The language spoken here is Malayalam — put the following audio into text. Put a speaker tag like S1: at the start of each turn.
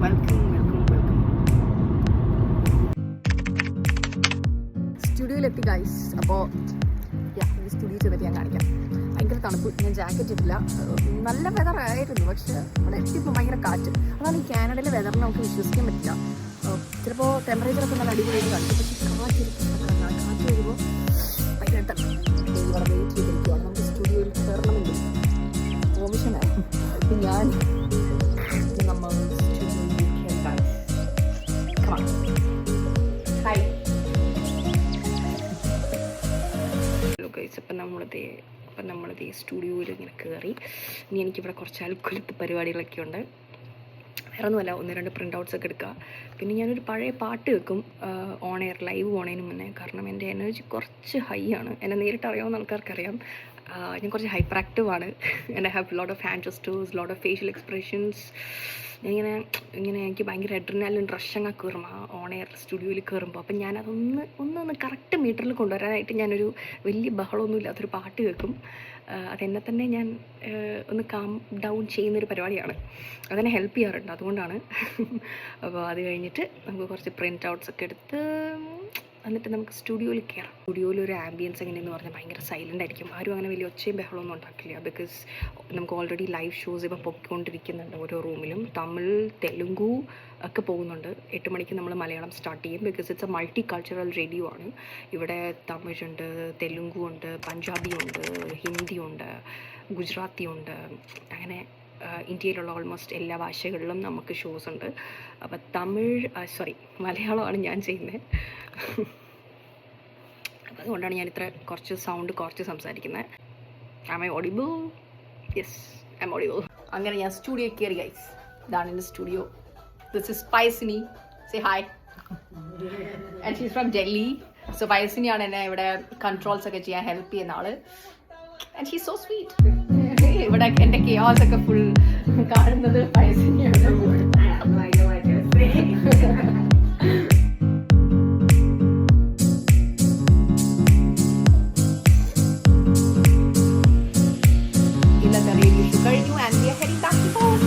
S1: വെൽക്കം. സ്റ്റുഡിയോയിലെത്തി ഗൈസ്. അപ്പോൾ സ്റ്റുഡിയോ ചെന്നിട്ട് ഞാൻ കാണിക്കാം. ഭയങ്കര തണുപ്പ്, ഞാൻ ജാക്കറ്റ് ഇട്ടില്ല. നല്ല വെതർ ആയിരുന്നു, പക്ഷെ അവിടെ എത്തിയപ്പോൾ ഭയങ്കര കാറ്റ്. അതാണ് ഈ കാനഡയിലെ വെതറിനെ നമുക്ക് വിശ്വസിക്കാൻ പറ്റില്ല. ചിലപ്പോൾ ടെമ്പറേച്ചറൊക്കെ നല്ല അടിപൊളിയായിട്ട് കാണിക്കും, പക്ഷേ കാറ്റ് വരുമ്പോൾ ഭയങ്കര ഇവിടെ വെയിറ്റ് ചെയ്തിരിക്കുകയാണ്. നമുക്ക് സ്റ്റുഡിയോയിൽ കയറണമെങ്കിൽ പെർമിഷനായി. അപ്പം ഞാൻ നമ്മൾ അപ്പം നമ്മളത് ഈ സ്റ്റുഡിയോയിൽ ഇങ്ങനെ കയറി. ഇനി എനിക്കിവിടെ കുറച്ച് അൽക്കുലത്ത് പരിപാടികളൊക്കെ ഉണ്ട്. വേറെ ഒന്നുമല്ല, 1-2 പ്രിൻ്റ് ഔട്ട്സ് ഒക്കെ എടുക്കുക. പിന്നെ ഞാനൊരു പഴയ പാട്ട് വെക്കും ഓൺ എയർ, ലൈവ് പോണതിന് മുന്നേ. കാരണം എൻ്റെ എനർജി കുറച്ച് ഹൈ ആണ്. എന്നെ നേരിട്ട് അറിയാവുന്ന ആൾക്കാർക്കറിയാം, ഞാൻ കുറച്ച് ഹൈപ്പർ ആക്റ്റീവ് ആണ്. And I have lot of hand gestures, lot of facial expressions. ഇങ്ങനെ എനിക്ക് ഭയങ്കര അഡ്രിനാലിൻ റഷ് അങ്ങ് കയറും ആ ഓൺ എയർ സ്റ്റുഡിയോയിൽ കയറുമ്പോൾ. അപ്പം ഞാനതൊന്ന് കറക്റ്റ് മീറ്ററിൽ കൊണ്ടുവരാനായിട്ട് ഞാനൊരു വലിയ ബഹളമൊന്നും ഇല്ലാത്തൊരു പാട്ട് കേൾക്കും. അതെന്നെ തന്നെ ഞാൻ ഒന്ന് കാം ഡൗൺ ചെയ്യുന്നൊരു പരിപാടിയാണ്. അതെന്നെ ഹെൽപ്പ് ചെയ്യാറുണ്ട്, അതുകൊണ്ടാണ്. അപ്പോൾ അത് കഴിഞ്ഞിട്ട് നമുക്ക് കുറച്ച് പ്രിൻ്റ് ഔട്ട്സ് ഒക്കെ എടുത്ത് എന്നിട്ട് നമുക്ക് സ്റ്റുഡിയോയിൽ കയറാം. സ്റ്റുഡിയോയിൽ ഒരു ആംബിയൻസ് എങ്ങനെയെന്ന് പറഞ്ഞാൽ ഭയങ്കര സൈലൻ്റ് ആയിരിക്കും. ആരും അങ്ങനെ വലിയ ഒച്ചയും ബഹളമൊന്നും ഉണ്ടാക്കില്ല. ബിക്കോസ് നമുക്ക് ഓൾറെഡി ലൈവ് ഷോസ് ഇപ്പോൾ പൊയ്ക്കൊണ്ടിരിക്കുന്നുണ്ട് ഓരോ റൂമിലും. തമിഴ്, തെലുങ്കു ഒക്കെ പോകുന്നുണ്ട്. 8 മണിക്ക് നമ്മൾ മലയാളം സ്റ്റാർട്ട് ചെയ്യും. Because it's A multi cultural radio ആണ്. ഇവിടെ തമിഴുണ്ട്, തെലുങ്കു ഉണ്ട്, പഞ്ചാബി ഉണ്ട്, ഹിന്ദി ഉണ്ട്, ഗുജറാത്തി ഉണ്ട്. അങ്ങനെ ഇന്ത്യയിലുള്ള ഓൾമോസ്റ്റ് എല്ലാ ഭാഷകളിലും നമുക്ക് ഷോസ് ഉണ്ട്. അപ്പം മലയാളമാണ് ഞാൻ ചെയ്യുന്നത്. അപ്പം അതുകൊണ്ടാണ് ഞാൻ കുറച്ച് സൗണ്ട് കുറച്ച് സംസാരിക്കുന്നത്. Am I audible? Yes, I am audible. അങ്ങനെ ഞാൻ സ്റ്റുഡിയോ കയറി ഗൈസ്. ഇതാണ് എൻ്റെ studio. This is Payasini. Say hi. And she's from Delhi. So പയസിനിയാണ് എന്നെ ഇവിടെ കൺട്രോൾസ് ഒക്കെ ചെയ്യാൻ ഹെൽപ്പ് ചെയ്യുന്ന ആള്. And she so sweet. ഇവിടെ എൻ്റെ കെയോസ് ഒക്കെ ഫുൾ കാണുന്നത് പയസിനിയാണ്. ഇന്നത്തെ റേഡിയോ ഷോ കഴിഞ്ഞു. And we are heading back to home.